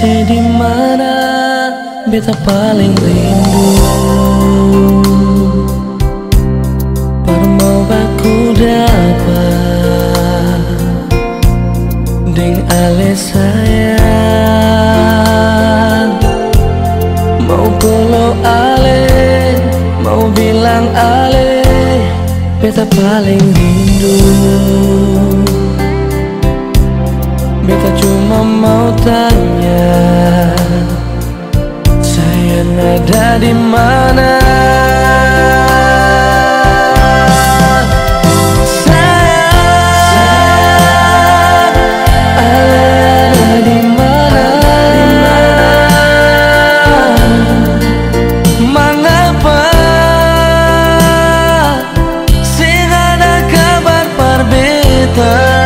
Si di mana beta paling rindu, baru mau baku dapat deng ale sayang. Mau polo ale, mau bilang ale, beta paling rindu. Beta cuma mau tanya, sayang ada di mana? Sayang, ada di mana? Mengapa sing ada kabar par beta?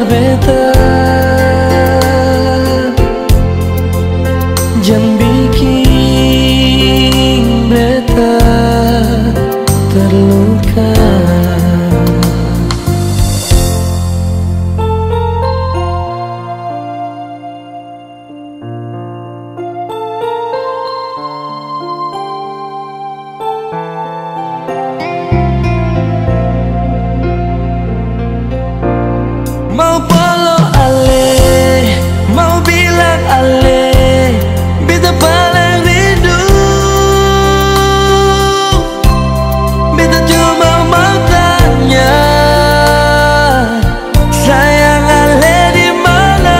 Beta jangan bikin beta terluka. Mau polo ale, mau bilang ale, beta paling rindu. Beta cuma mau tanya, sayang ale di mana?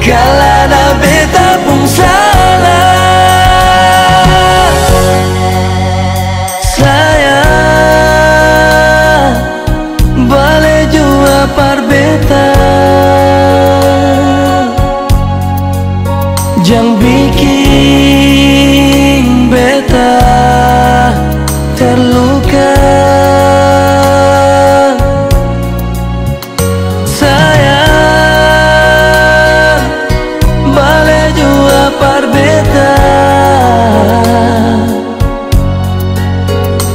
Kalana beta pun salah, sayang boleh jua par beta, jangan bikin beta terluka.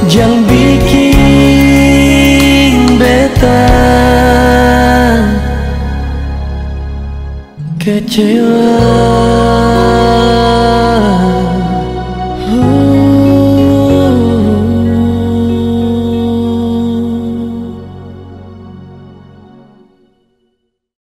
Jangan bikin beta kecewa.